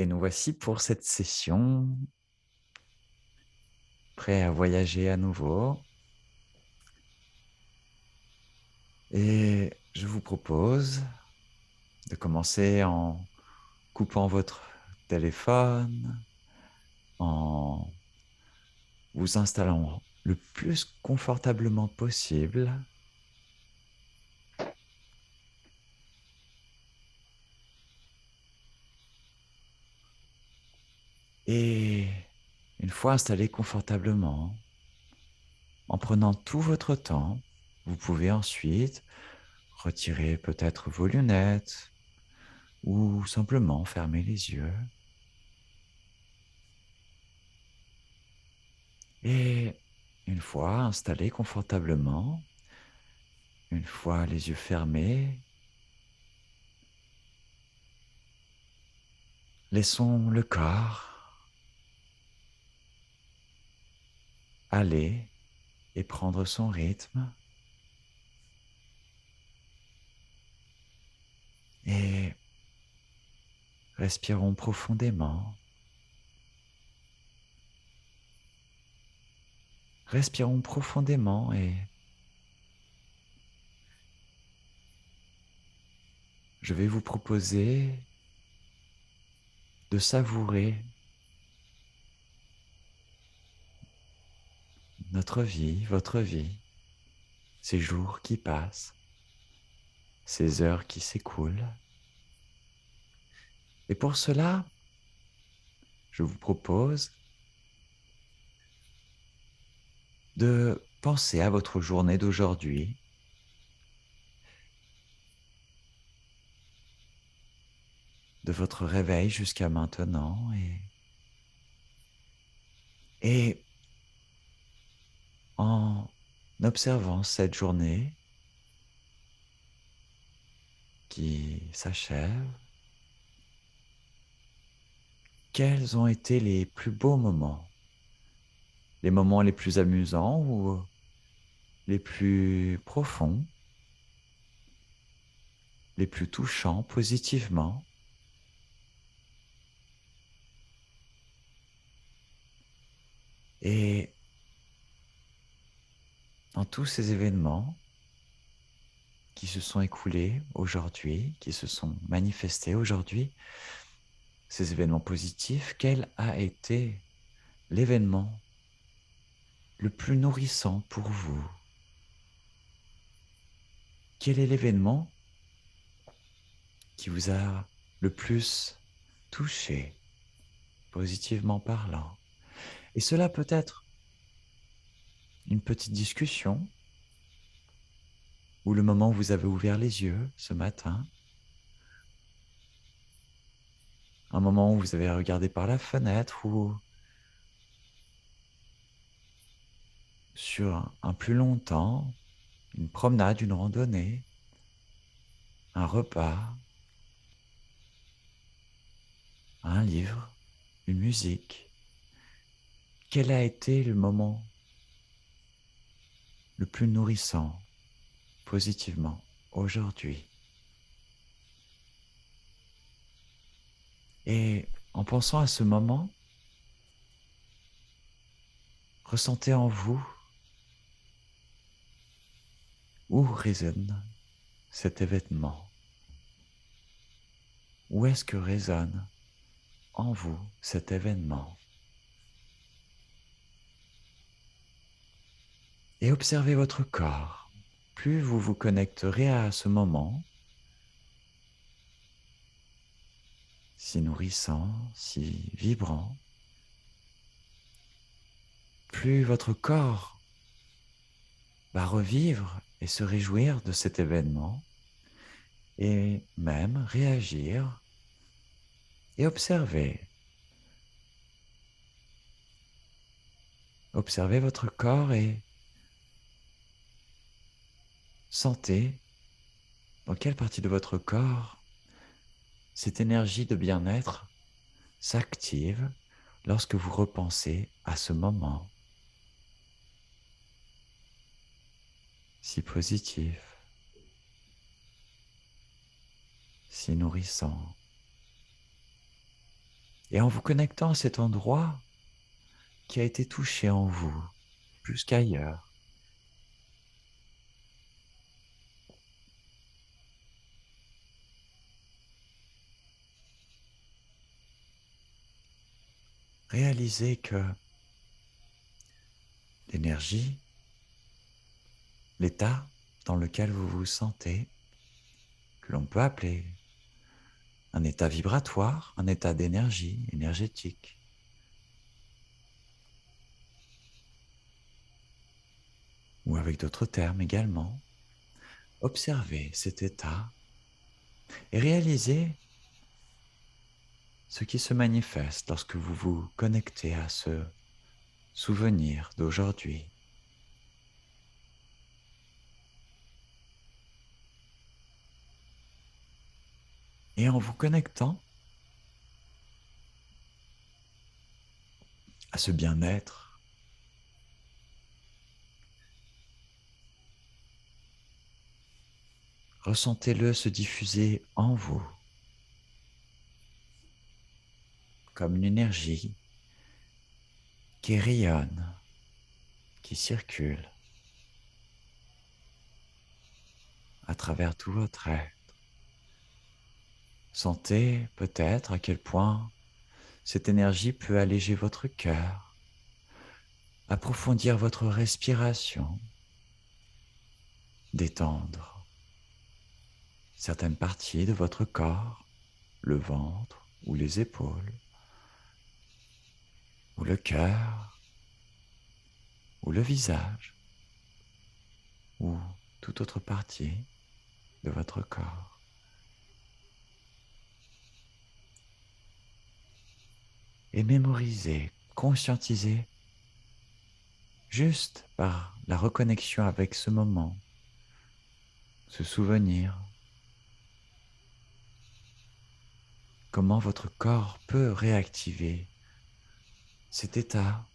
Et nous voici pour cette session, prêts à voyager à nouveau. Et je vous propose de commencer en coupant votre téléphone, en vous installant le plus confortablement possible. Et une fois installé confortablement, en prenant tout votre temps, vous pouvez ensuite retirer peut-être vos lunettes ou simplement fermer les yeux. Et une fois installé confortablement, une fois les yeux fermés, laissons le corps aller et prendre son rythme. Et respirons profondément. Respirons profondément et je vais vous proposer de savourer notre vie, votre vie, ces jours qui passent, ces heures qui s'écoulent. Et pour cela, je vous propose de penser à votre journée d'aujourd'hui, de votre réveil jusqu'à maintenant et en observant cette journée qui s'achève, quels ont été les plus beaux moments, les moments les plus amusants ou les plus profonds, les plus touchants positivement. Et dans tous ces événements qui se sont écoulés aujourd'hui, qui se sont manifestés aujourd'hui, ces événements positifs, quel a été l'événement le plus nourrissant pour vous? Quel est l'événement qui vous a le plus touché, positivement parlant? Et cela peut être une petite discussion ou le moment où vous avez ouvert les yeux ce matin, un moment où vous avez regardé par la fenêtre ou sur un plus long temps, une promenade, une randonnée, un repas, un livre, une musique. Quel a été le moment le plus nourrissant positivement aujourd'hui? Et en pensant à ce moment, ressentez en vous où résonne cet événement. Où est-ce que résonne en vous cet événement? Et observez votre corps. Plus vous vous connecterez à ce moment, si nourrissant, si vibrant, plus votre corps va revivre et se réjouir de cet événement et même réagir et observer. Observez votre corps et sentez dans quelle partie de votre corps cette énergie de bien-être s'active lorsque vous repensez à ce moment si positif, si nourrissant. Et en vous connectant à cet endroit qui a été touché en vous, plus qu'ailleurs, réalisez que l'énergie, l'état dans lequel vous vous sentez, que l'on peut appeler un état vibratoire, un état d'énergie énergétique, ou avec d'autres termes également, observez cet état et réalisez ce qui se manifeste lorsque vous vous connectez à ce souvenir d'aujourd'hui. Et en vous connectant à ce bien-être, ressentez-le se diffuser en vous comme une énergie qui rayonne, qui circule à travers tout votre être. Sentez peut-être à quel point cette énergie peut alléger votre cœur, approfondir votre respiration, détendre certaines parties de votre corps, le ventre ou les épaules, ou le cœur, ou le visage, ou toute autre partie de votre corps. Et mémorisez, conscientisez, juste par la reconnexion avec ce moment, ce souvenir, comment votre corps peut réactiver cet état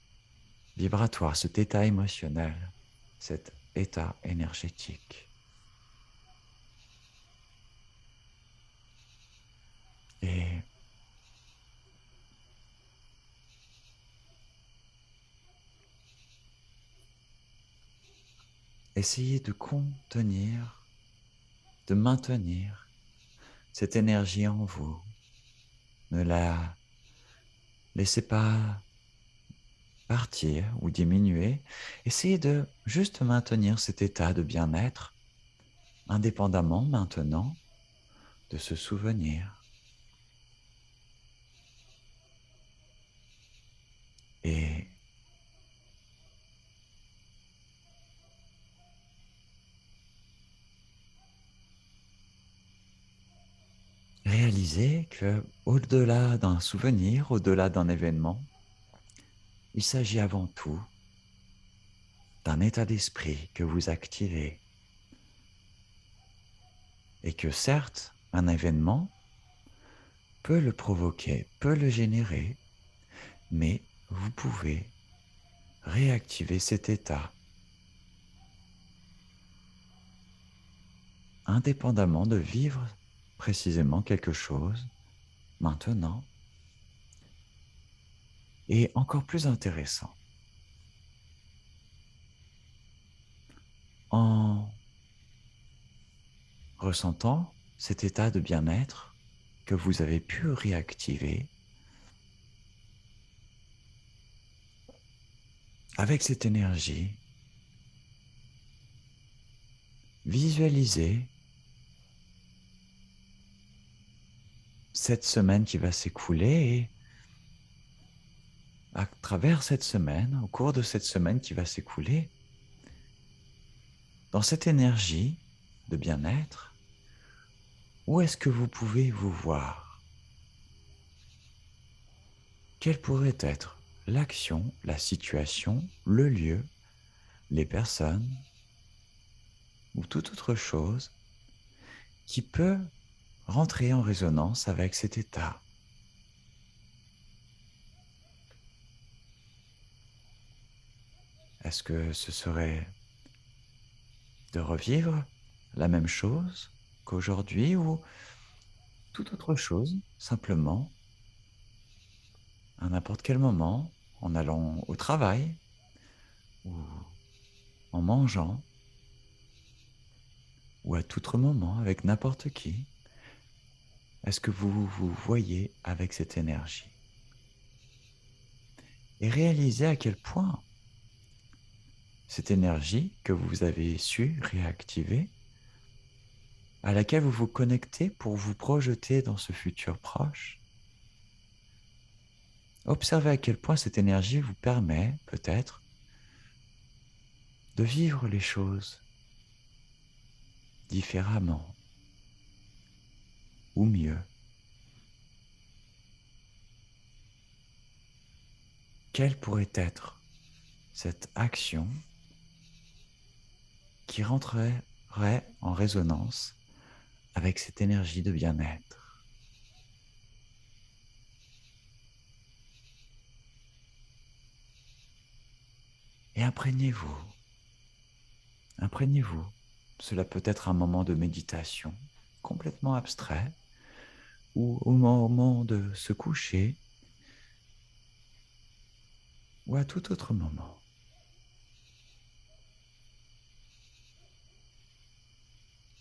vibratoire, cet état émotionnel, cet état énergétique. Et essayez de contenir, de maintenir cette énergie en vous. Ne la laissez pas partir ou diminuer. Essayez de juste maintenir cet état de bien-être, indépendamment maintenant de ce souvenir. Et réalisez que, au-delà d'un souvenir, au-delà d'un événement, il s'agit avant tout d'un état d'esprit que vous activez. Et que certes, un événement peut le provoquer, peut le générer, mais vous pouvez réactiver cet état indépendamment de vivre précisément quelque chose maintenant. Et encore plus intéressant, en ressentant cet état de bien-être que vous avez pu réactiver, avec cette énergie, visualisez cette semaine qui va s'écouler et à travers cette semaine, au cours de cette semaine qui va s'écouler, dans cette énergie de bien-être, où est-ce que vous pouvez vous voir? Quelle pourrait être l'action, la situation, le lieu, les personnes ou toute autre chose qui peut rentrer en résonance avec cet état? Est-ce que ce serait de revivre la même chose qu'aujourd'hui ou toute autre chose, simplement n'importe quel moment, en allant au travail ou en mangeant ou à tout autre moment avec n'importe qui, est-ce que vous vous voyez avec cette énergie? Et réalisez à quel point cette énergie que vous avez su réactiver, à laquelle vous vous connectez pour vous projeter dans ce futur proche, observez à quel point cette énergie vous permet peut-être de vivre les choses différemment ou mieux. Quelle pourrait être cette action qui rentrerait en résonance avec cette énergie de bien-être? Et imprégnez-vous. Imprégnez-vous. Cela peut être un moment de méditation complètement abstrait ou au moment de se coucher ou à tout autre moment.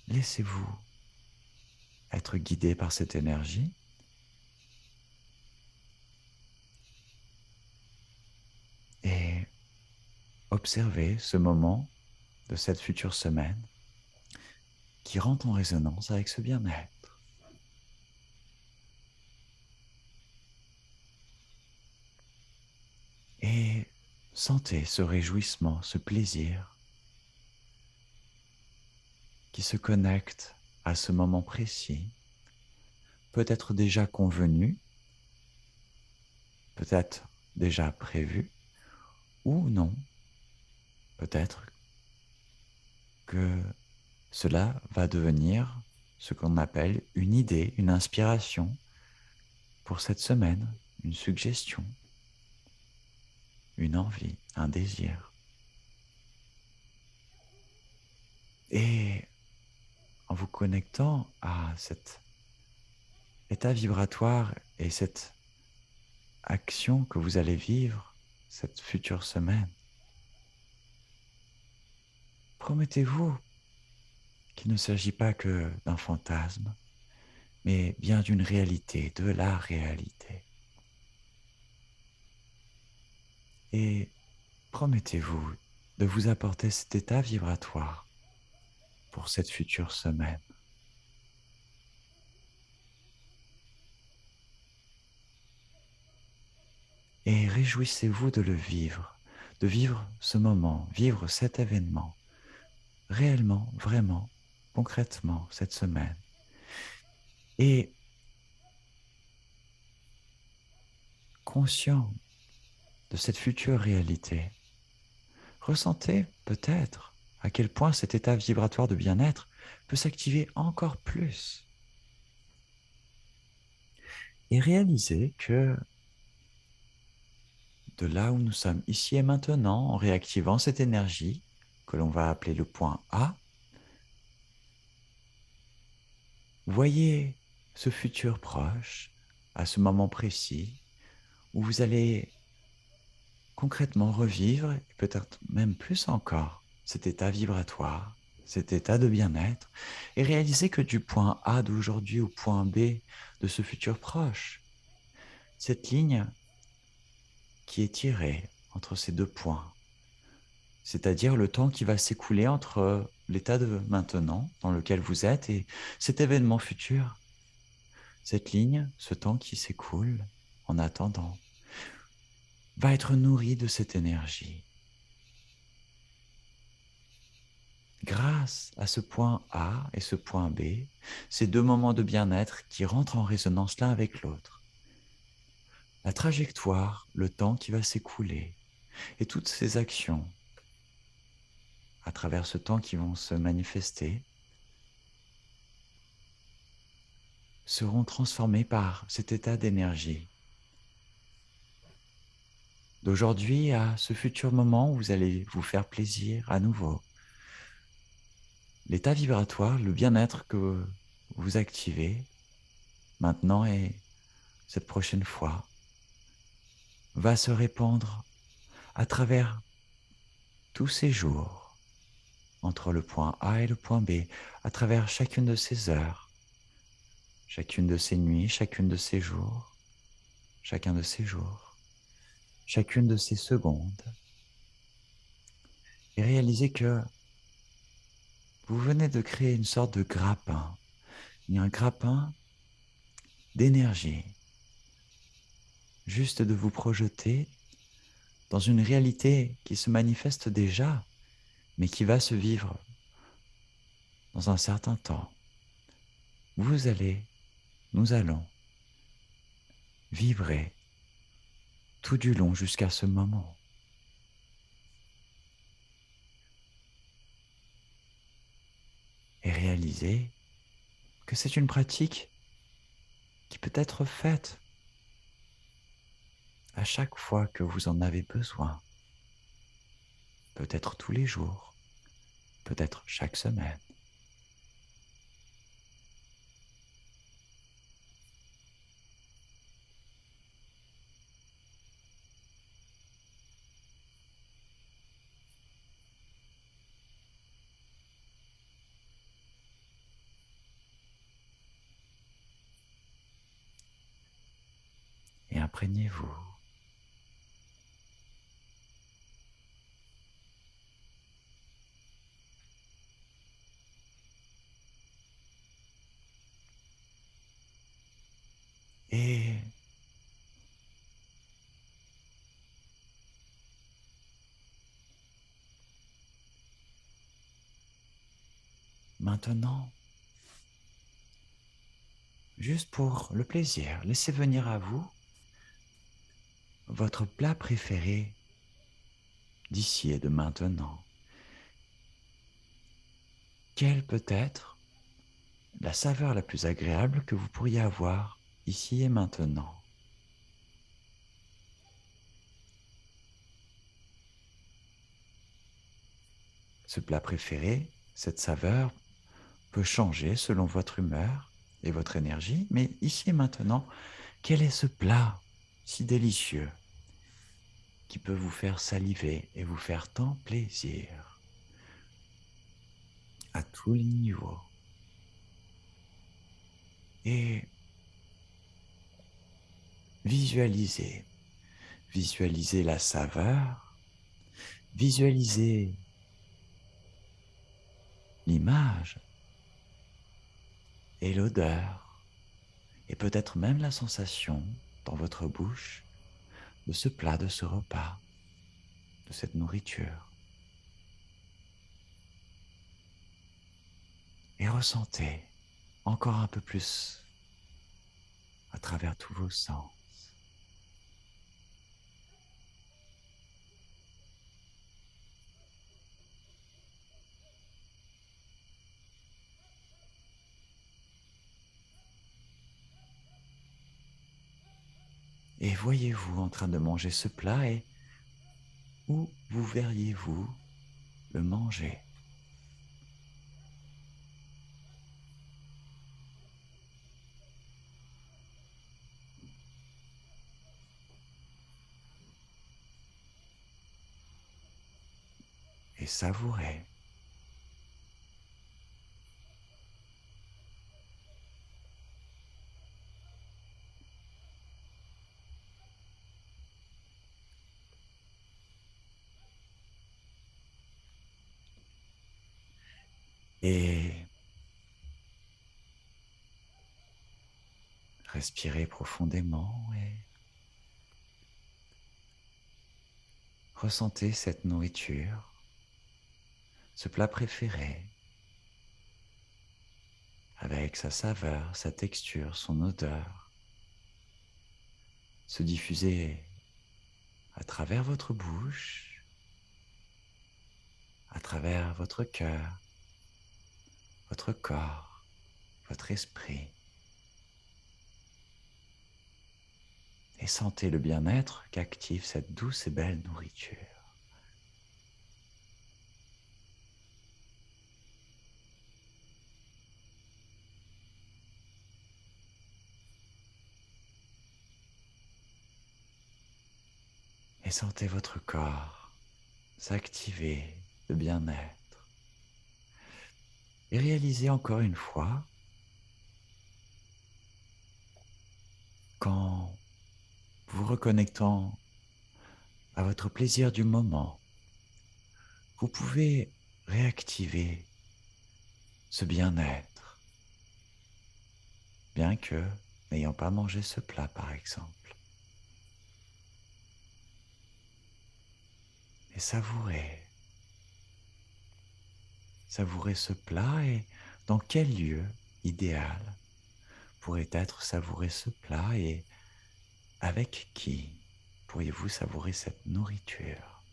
Laissez-vous être guidé par cette énergie et observez ce moment de cette future semaine qui rentre en résonance avec ce bien-être. Et sentez ce réjouissement, ce plaisir qui se connecte à ce moment précis, peut-être déjà convenu, peut-être déjà prévu, ou non, peut-être que cela va devenir ce qu'on appelle une idée, une inspiration pour cette semaine, une suggestion, une envie, un désir. Et en vous connectant à cet état vibratoire et cette action que vous allez vivre cette future semaine, promettez-vous qu'il ne s'agit pas que d'un fantasme, mais bien d'une réalité, de la réalité. Et promettez-vous de vous apporter cet état vibratoire pour cette future semaine. Et réjouissez-vous de le vivre, de vivre ce moment, vivre cet événement, réellement, vraiment, concrètement, cette semaine. Et conscient de cette future réalité, ressentez peut-être à quel point cet état vibratoire de bien-être peut s'activer encore plus. Et réalisez que de là où nous sommes ici et maintenant, en réactivant cette énergie que l'on va appeler le point A, voyez ce futur proche, à ce moment précis, où vous allez concrètement revivre, et peut-être même plus encore, cet état vibratoire, cet état de bien-être, et réaliser que du point A d'aujourd'hui au point B de ce futur proche, cette ligne qui est tirée entre ces deux points, c'est-à-dire le temps qui va s'écouler entre l'état de maintenant dans lequel vous êtes et cet événement futur. Cette ligne, ce temps qui s'écoule en attendant, va être nourri de cette énergie. Grâce à ce point A et ce point B, ces deux moments de bien-être qui rentrent en résonance l'un avec l'autre, la trajectoire, le temps qui va s'écouler et toutes ces actions à travers ce temps qui vont se manifester seront transformées par cet état d'énergie. D'aujourd'hui à ce futur moment où vous allez vous faire plaisir à nouveau. L'état vibratoire, le bien-être que vous activez maintenant et cette prochaine fois va se répandre à travers tous ces jours, entre le point A et le point B, à travers chacune de ces heures, chacune de ces nuits, chacune de ces jours, chacun de ces jours, chacune de ces secondes, et réalisez que vous venez de créer une sorte de grappin, un grappin d'énergie, juste de vous projeter dans une réalité qui se manifeste déjà, mais qui va se vivre dans un certain temps. Nous allons vibrer tout du long jusqu'à ce moment. Et réaliser que c'est une pratique qui peut être faite à chaque fois que vous en avez besoin. Peut-être tous les jours, peut-être chaque semaine. Et imprégnez-vous. Et maintenant, juste pour le plaisir, laissez venir à vous votre plat préféré d'ici et de maintenant. Quelle peut être la saveur la plus agréable que vous pourriez avoir ici et maintenant? Ce plat préféré, cette saveur peut changer selon votre humeur et votre énergie, mais ici et maintenant, quel est ce plat si délicieux qui peut vous faire saliver et vous faire tant plaisir à tous les niveaux? Et visualisez, visualisez la saveur, visualisez l'image et l'odeur, et peut-être même la sensation dans votre bouche de ce plat, de ce repas, de cette nourriture. Et ressentez encore un peu plus à travers tous vos sens. Et voyez-vous en train de manger ce plat et où vous verriez-vous le manger? Et savourez. Et respirez profondément et ressentez cette nourriture, ce plat préféré, avec sa saveur, sa texture, son odeur, se diffuser à travers votre bouche, à travers votre cœur, votre corps, votre esprit. Et sentez le bien-être qu'active cette douce et belle nourriture. Et sentez votre corps s'activer de bien-être. Et réalisez encore une fois qu'en vous reconnectant à votre plaisir du moment, vous pouvez réactiver ce bien-être, bien que n'ayant pas mangé ce plat par exemple. Et savourer ce plat et dans quel lieu idéal pourrait être savourer ce plat et avec qui pourriez-vous savourer cette nourriture?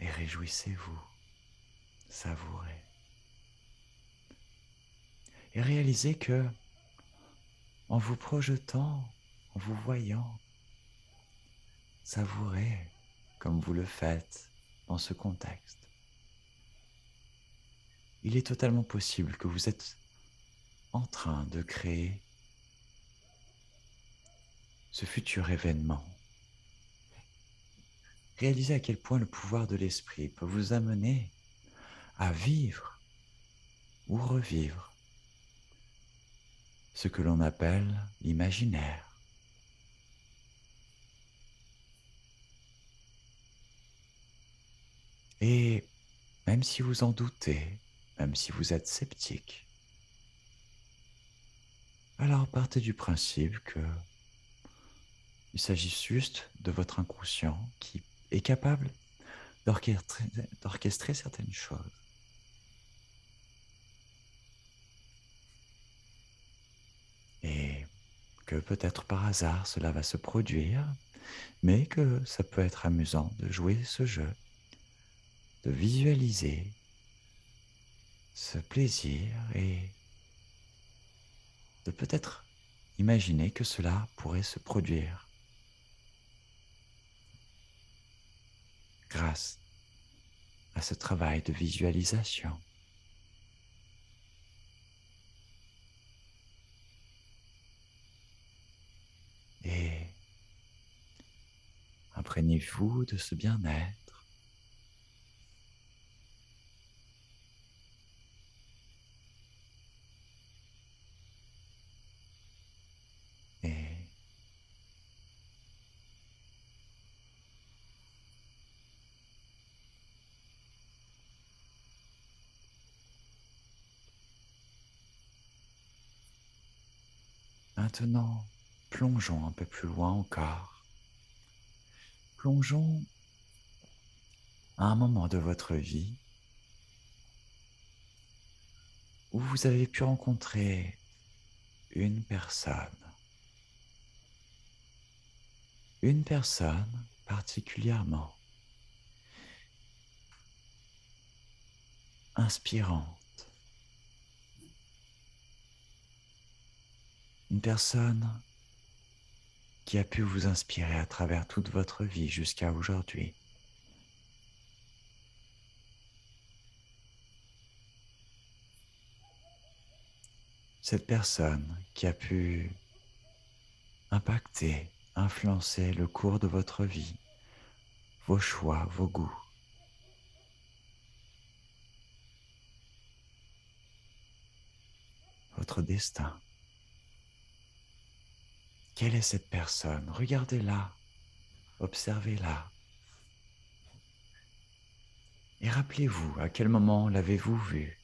Et réjouissez-vous, savourez. Et réalisez que, en vous projetant, en vous voyant, savourez comme vous le faites dans ce contexte. Il est totalement possible que vous êtes en train de créer ce futur événement. Réalisez à quel point le pouvoir de l'esprit peut vous amener à vivre ou revivre ce que l'on appelle l'imaginaire. Et même si vous en doutez, même si vous êtes sceptique, alors partez du principe que il s'agit juste de votre inconscient qui est capable d'orchestrer certaines choses. Et que peut-être par hasard cela va se produire, mais que ça peut être amusant de jouer ce jeu, de visualiser ce plaisir et de peut-être imaginer que cela pourrait se produire grâce à ce travail de visualisation. Et imprégnez-vous de ce bien-être. Et maintenant, plongeons un peu plus loin encore. Plongeons à un moment de votre vie où vous avez pu rencontrer une personne particulièrement inspirante, une personne qui a pu vous inspirer à travers toute votre vie jusqu'à aujourd'hui. Cette personne qui a pu impacter, influencer le cours de votre vie, vos choix, vos goûts. Votre destin. Quelle est cette personne? Regardez-la, observez-la. Et rappelez-vous, à quel moment l'avez-vous vue?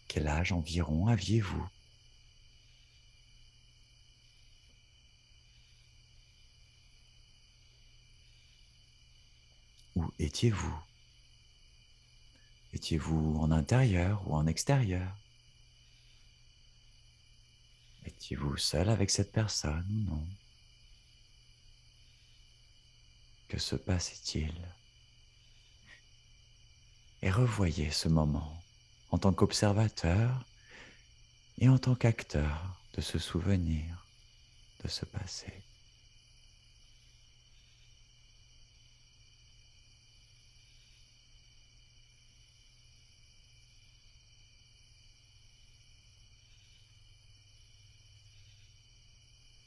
Quel âge environ aviez-vous? Où étiez-vous? Étiez-vous en intérieur ou en extérieur? Étiez-vous seul avec cette personne ou non? Que se passait-il? Et revoyez ce moment en tant qu'observateur et en tant qu'acteur de ce souvenir, de ce passé.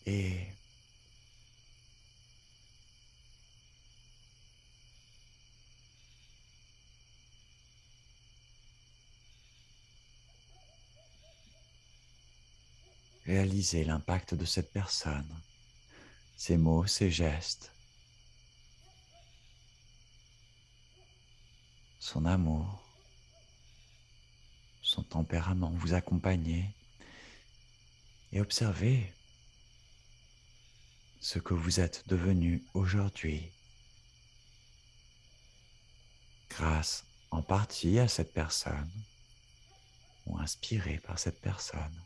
Et réalisez l'impact de cette personne, ses mots, ses gestes, son amour, son tempérament. Vous accompagnez et observez ce que vous êtes devenu aujourd'hui grâce en partie à cette personne ou inspiré par cette personne.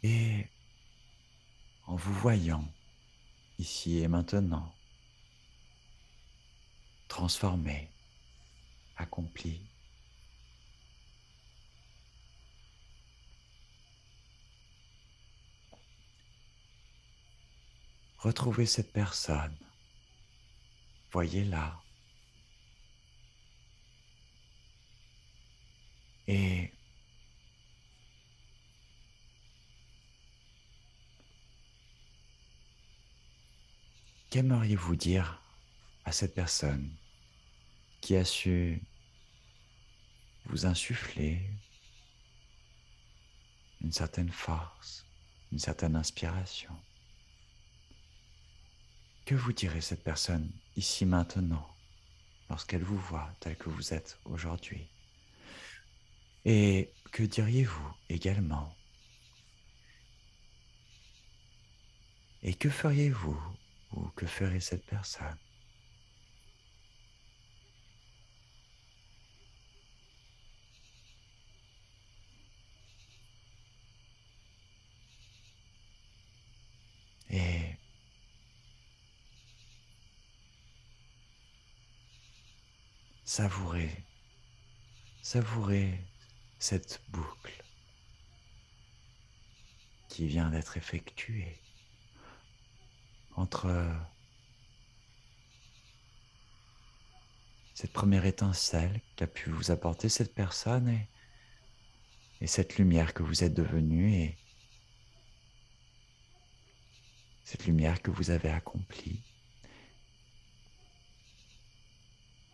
Et en vous voyant ici et maintenant, transformé, accompli, retrouvez cette personne, voyez-la et qu'aimeriez-vous dire à cette personne qui a su vous insuffler une certaine force, une certaine inspiration? Que vous dirait cette personne ici maintenant lorsqu'elle vous voit tel que vous êtes aujourd'hui? Et que diriez-vous également? Et que feriez-vous ou que ferait cette personne? Et savourez, savourez cette boucle qui vient d'être effectuée entre cette première étincelle qu'a pu vous apporter cette personne et cette lumière que vous êtes devenu et cette lumière que vous avez accomplie.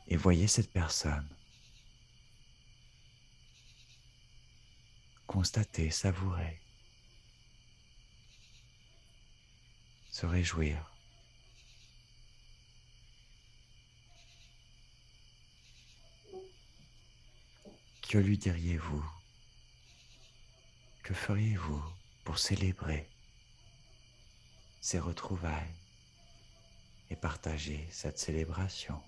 Et voyez cette personne, constater, savourer, se réjouir. Que lui diriez-vous? Que feriez-vous pour célébrer ces retrouvailles et partager cette célébration?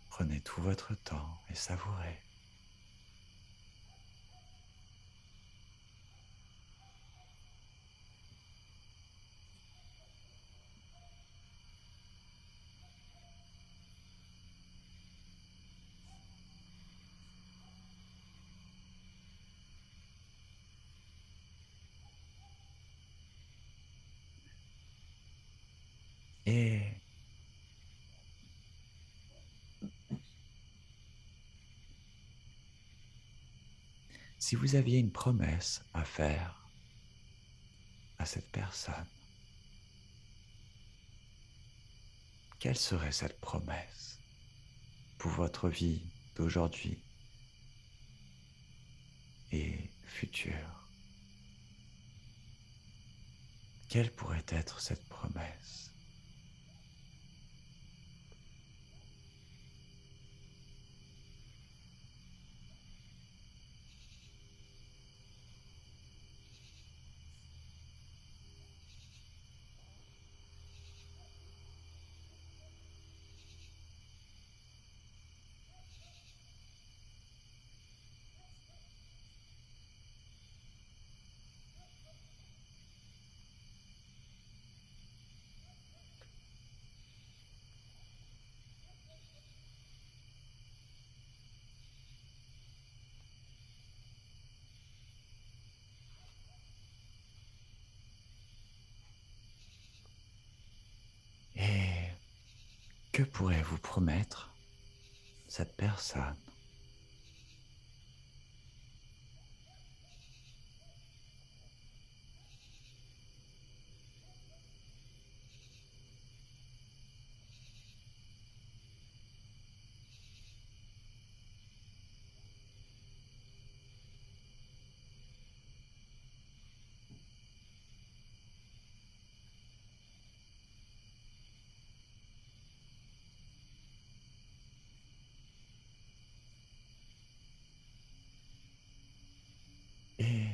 Prenez tout votre temps et savourez. Et si vous aviez une promesse à faire à cette personne, quelle serait cette promesse pour votre vie d'aujourd'hui et future? Quelle pourrait être cette promesse? Que pourrait vous promettre cette personne? Et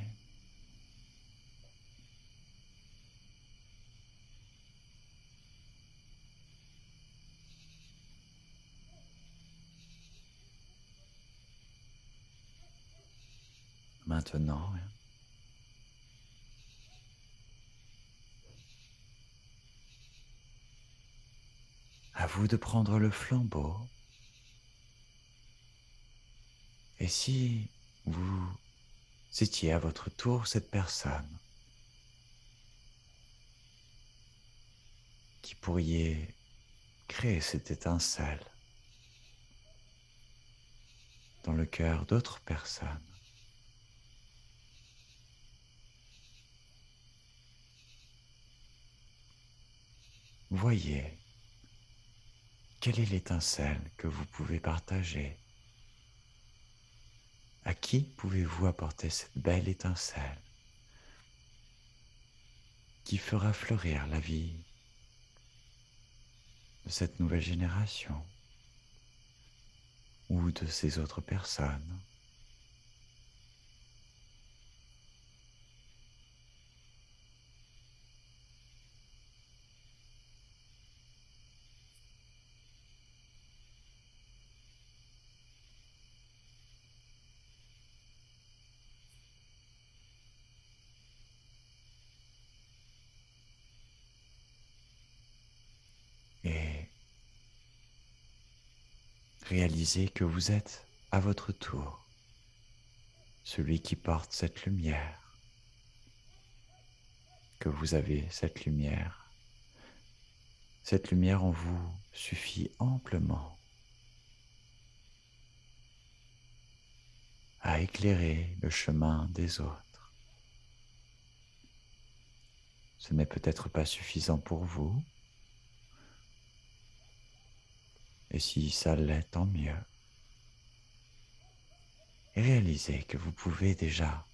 maintenant, à vous de prendre le flambeau. Et si vous étiez à votre tour cette personne qui pourriez créer cette étincelle dans le cœur d'autres personnes, voyez quelle est l'étincelle que vous pouvez partager. À qui pouvez-vous apporter cette belle étincelle qui fera fleurir la vie de cette nouvelle génération ou de ces autres personnes? Et réalisez que vous êtes à votre tour celui qui porte cette lumière, que vous avez cette lumière. Cette lumière en vous suffit amplement à éclairer le chemin des autres. Ce n'est peut-être pas suffisant pour vous, et si ça l'est, tant mieux. Et réalisez que vous pouvez déjà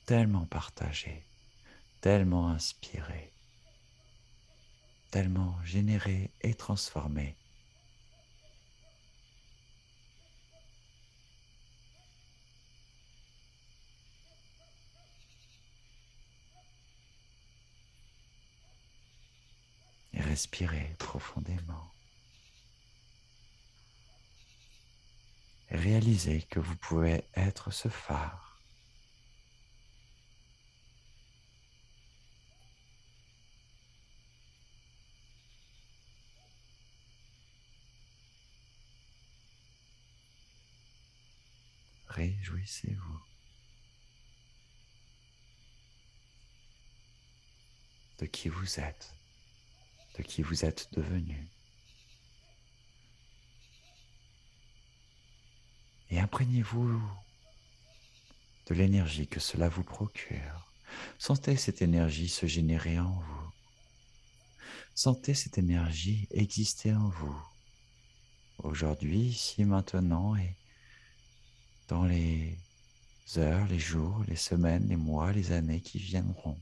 tellement partager, tellement inspirer, tellement générer et transformer. Et respirez profondément. Et réalisez que vous pouvez être ce phare. Réjouissez-vous de qui vous êtes, de qui vous êtes devenu. Et imprégnez-vous de l'énergie que cela vous procure. Sentez cette énergie se générer en vous. Sentez cette énergie exister en vous. Aujourd'hui, ici, maintenant et dans les heures, les jours, les semaines, les mois, les années qui viendront.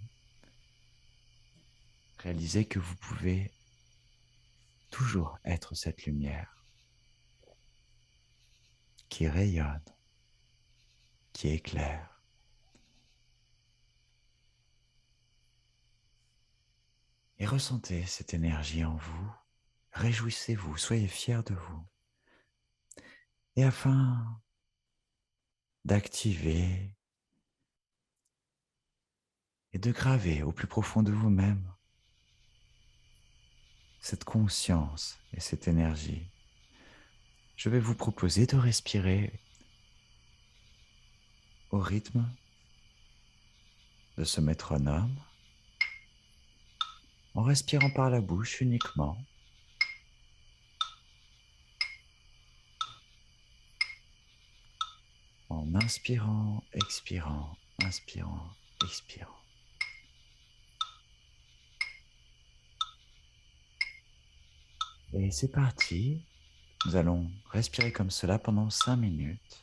Réalisez que vous pouvez toujours être cette lumière qui rayonne, qui éclaire. Et ressentez cette énergie en vous. Réjouissez-vous, soyez fiers de vous. Et afin d'activer et de graver au plus profond de vous-même cette conscience et cette énergie, je vais vous proposer de respirer au rythme de ce métronome, en respirant par la bouche uniquement, en inspirant, expirant, inspirant, expirant. Et c'est parti. Nous allons respirer comme cela pendant 5 minutes.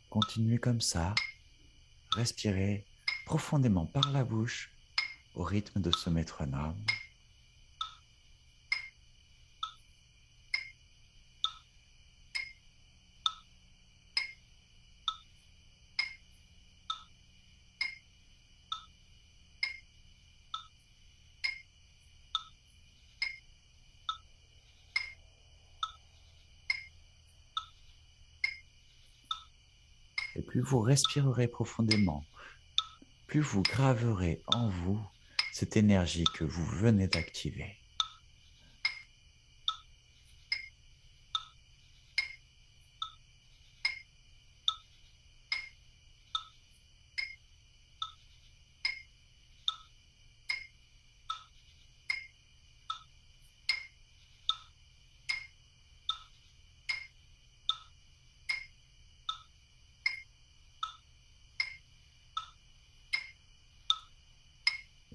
Continuez comme ça. Respirez profondément par la bouche au rythme de ce métronome. Et plus vous respirerez profondément, plus vous graverez en vous cette énergie que vous venez d'activer.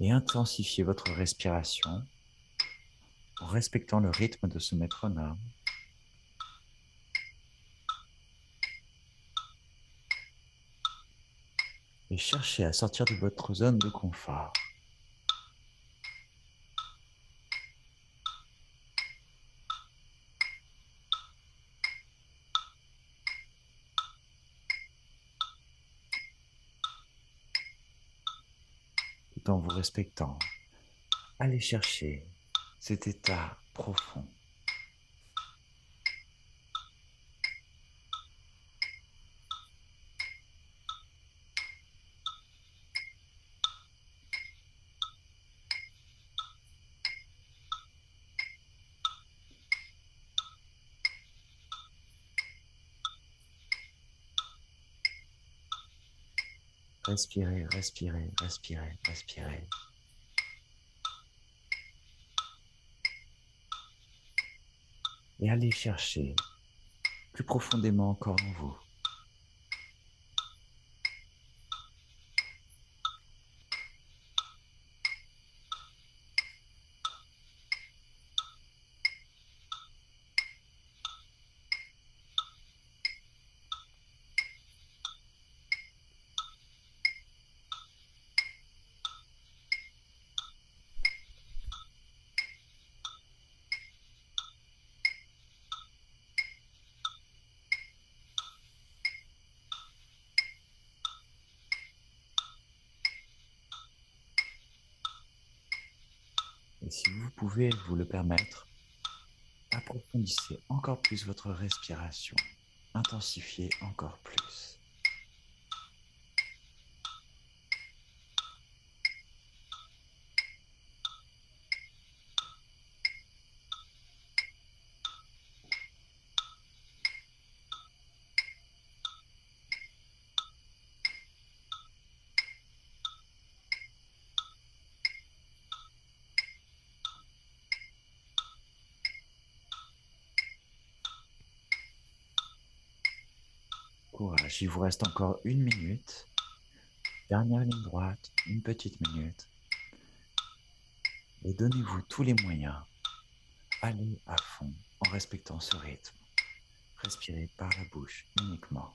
Et intensifiez votre respiration en respectant le rythme de ce métronome. Et cherchez à sortir de votre zone de confort. Tout en vous respectant. Allez chercher cet état profond. Respirez, respirez, respirez, respirez. Et allez chercher plus profondément encore en vous. Et si vous pouvez vous le permettre, approfondissez encore plus votre respiration. Intensifiez encore plus. Courage, il vous reste encore 1 minute. Dernière ligne droite, une petite minute. Et donnez-vous tous les moyens. Allez à fond en respectant ce rythme. Respirez par la bouche uniquement.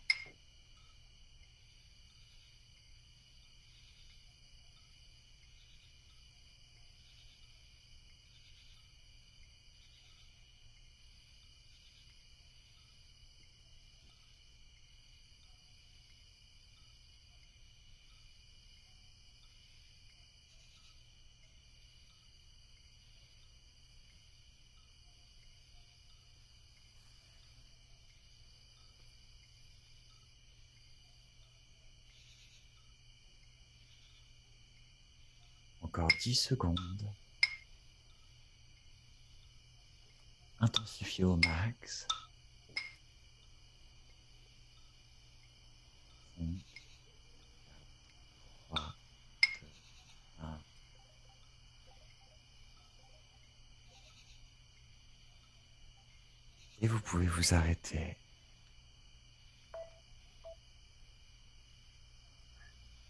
encore 10 secondes. Intensifiez au max. 5, 3, 2, 1. Et vous pouvez vous arrêter.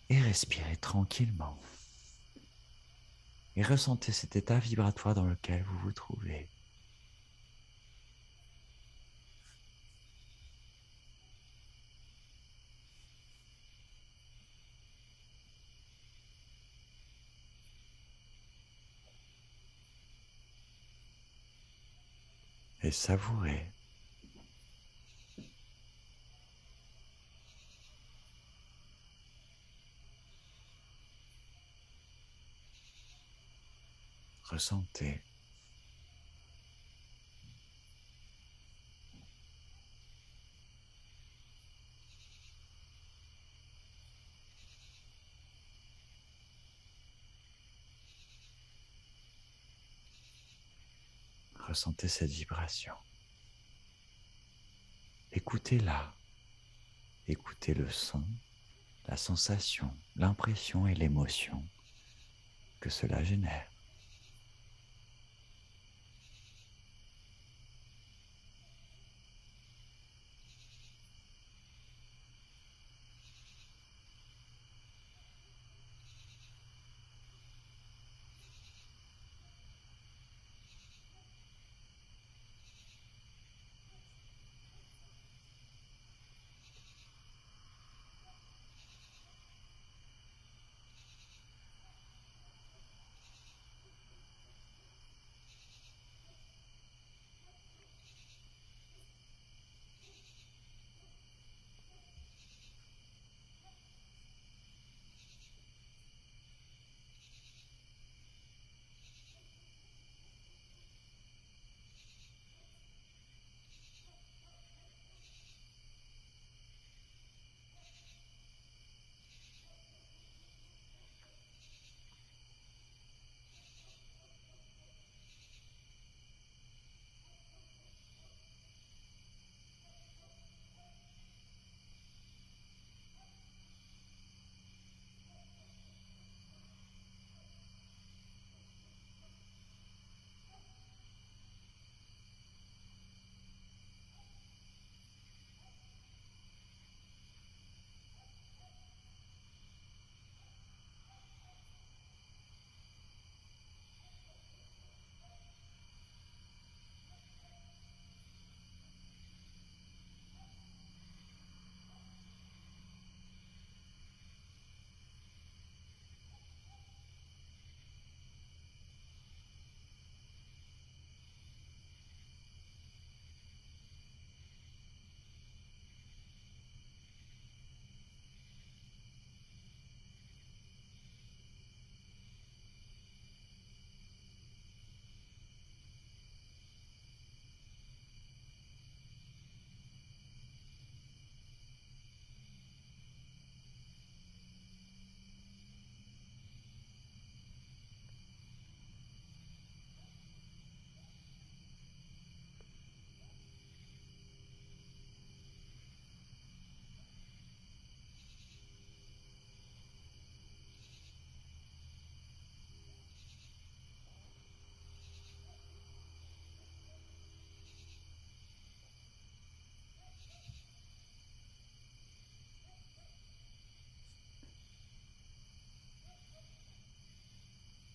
Et respirer tranquillement. Et ressentez cet état vibratoire dans lequel vous vous trouvez. Et savourez. Ressentez. Ressentez cette vibration. Écoutez-la. Écoutez le son, la sensation, l'impression et l'émotion que cela génère.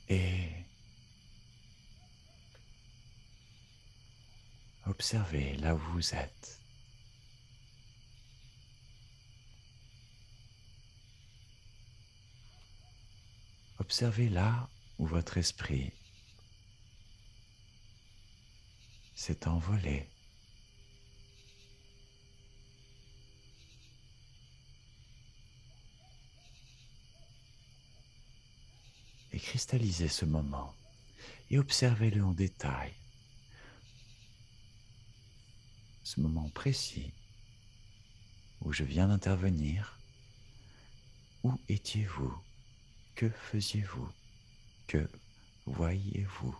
Et observez là où vous êtes. Observez là où votre esprit s'est envolé. Et cristallisez ce moment et observez-le en détail. Ce moment précis où je viens d'intervenir, où étiez-vous? Que faisiez-vous? Que voyez-vous?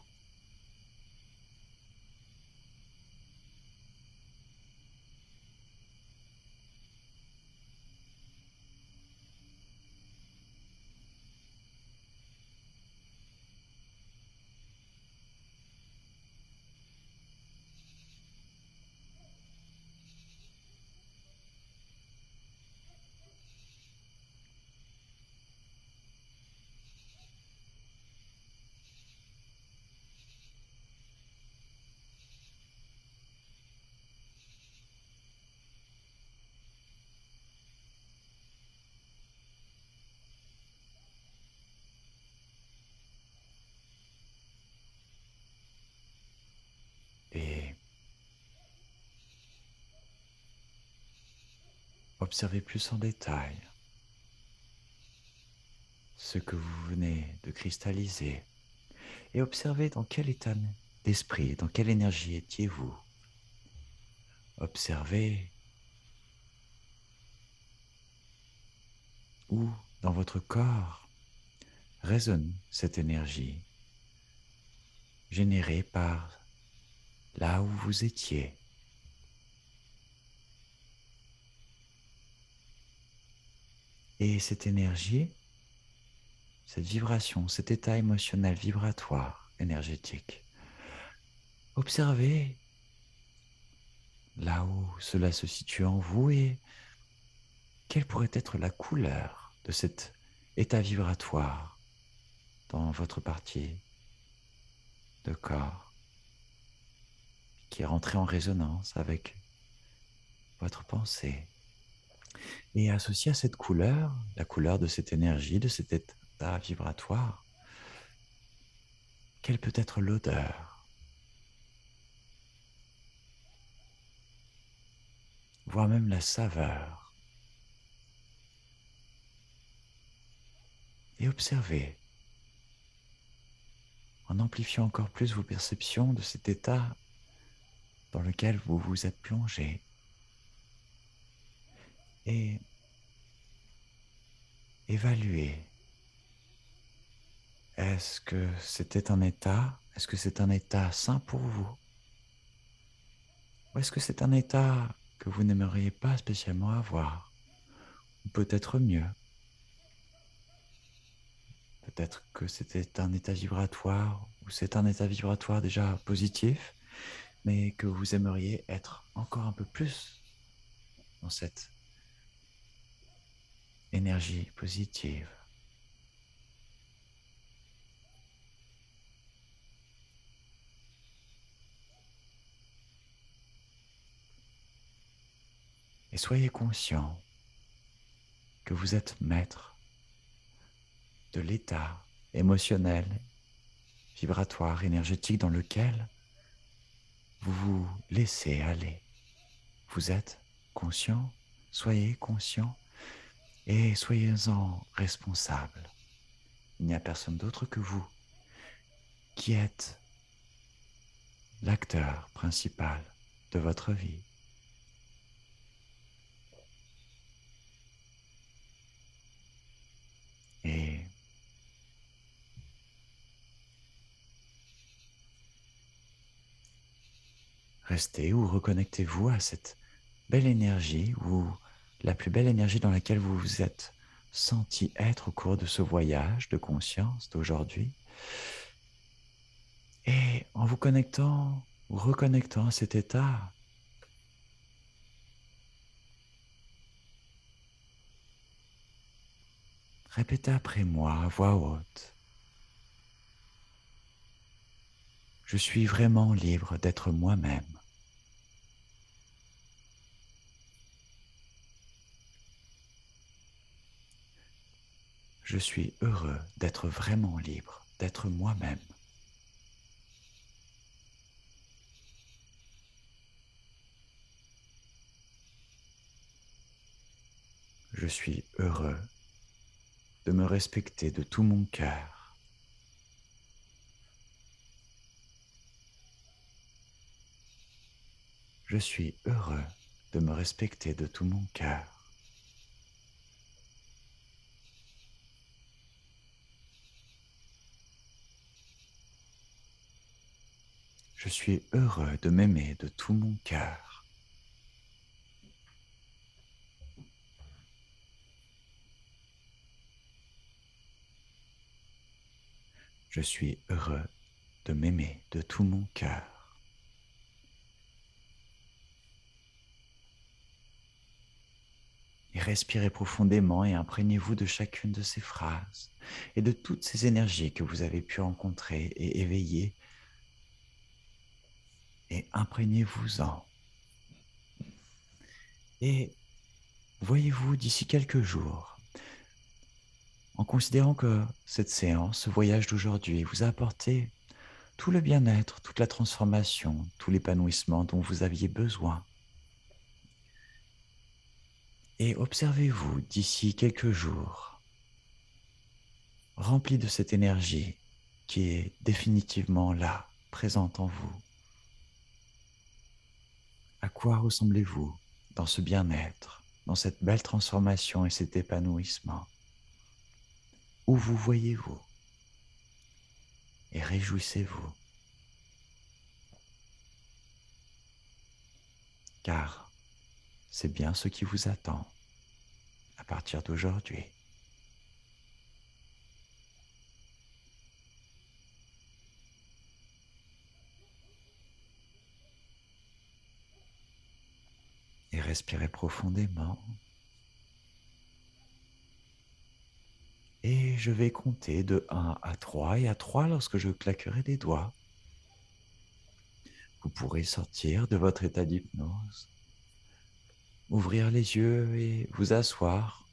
Et observez plus en détail ce que vous venez de cristalliser et observez dans quel état d'esprit, dans quelle énergie étiez-vous. Observez où dans votre corps résonne cette énergie générée par là où vous étiez. Et cette énergie, cette vibration, cet état émotionnel vibratoire, énergétique, observez là où cela se situe en vous et quelle pourrait être la couleur de cet état vibratoire dans votre partie de corps qui est rentrée en résonance avec votre pensée. Et associé à cette couleur, la couleur de cette énergie, de cet état vibratoire, quelle peut être l'odeur, voire même la saveur. Et observez, en amplifiant encore plus vos perceptions de cet état dans lequel vous vous êtes plongé. Et évaluez. Est-ce que c'est un état sain pour vous? Ou est-ce que c'est un état que vous n'aimeriez pas spécialement avoir? Ou peut-être mieux. Peut-être que c'était un état vibratoire, ou c'est un état vibratoire déjà positif, mais que vous aimeriez être encore un peu plus dans cette énergie positive. Et soyez conscient que vous êtes maître de l'état émotionnel, vibratoire, énergétique dans lequel vous vous laissez aller. Vous êtes conscient, soyez conscient et soyez-en responsable. Il n'y a personne d'autre que vous qui êtes l'acteur principal de votre vie. Et restez ou reconnectez-vous à cette belle énergie ou la plus belle énergie dans laquelle vous vous êtes senti être au cours de ce voyage de conscience d'aujourd'hui. Et en vous connectant ou reconnectant à cet état, répétez après moi à voix haute. Je suis vraiment libre d'être moi-même. Je suis heureux d'être vraiment libre, d'être moi-même. Je suis heureux de me respecter de tout mon cœur. Je suis heureux de me respecter de tout mon cœur. Je suis heureux de m'aimer de tout mon cœur. Je suis heureux de m'aimer de tout mon cœur. Et respirez profondément et imprégnez-vous de chacune de ces phrases et de toutes ces énergies que vous avez pu rencontrer et éveiller. Et imprégnez-vous-en. Et voyez-vous d'ici quelques jours, en considérant que cette séance, ce voyage d'aujourd'hui vous a apporté tout le bien-être, toute la transformation, tout l'épanouissement dont vous aviez besoin. Et observez-vous d'ici quelques jours, rempli de cette énergie qui est définitivement là, présente en vous. À quoi ressemblez-vous dans ce bien-être, dans cette belle transformation et cet épanouissement? Où vous voyez-vous? Et réjouissez-vous. Car c'est bien ce qui vous attend à partir d'aujourd'hui. Et respirez profondément. Et je vais compter de 1 à 3. Et à 3, lorsque je claquerai des doigts, vous pourrez sortir de votre état d'hypnose, ouvrir les yeux et vous asseoir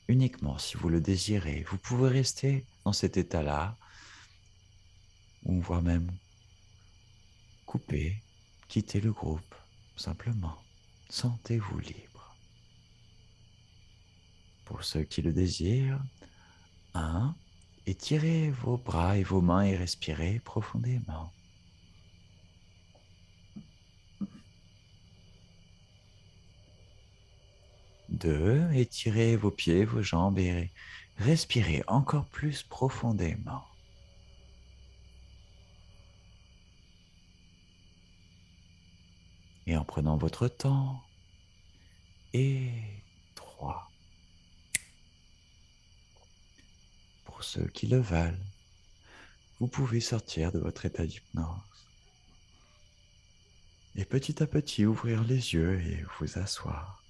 uniquement si vous le désirez. Vous pouvez rester dans cet état-là, ou voire même couper, quitter le groupe, simplement. Sentez-vous libre. Pour ceux qui le désirent, 1, étirez vos bras et vos mains et respirez profondément. 2, étirez vos pieds, vos jambes et respirez encore plus profondément. Et en prenant votre temps, et 3. Pour ceux qui le veulent, vous pouvez sortir de votre état d'hypnose. Et petit à petit ouvrir les yeux et vous asseoir.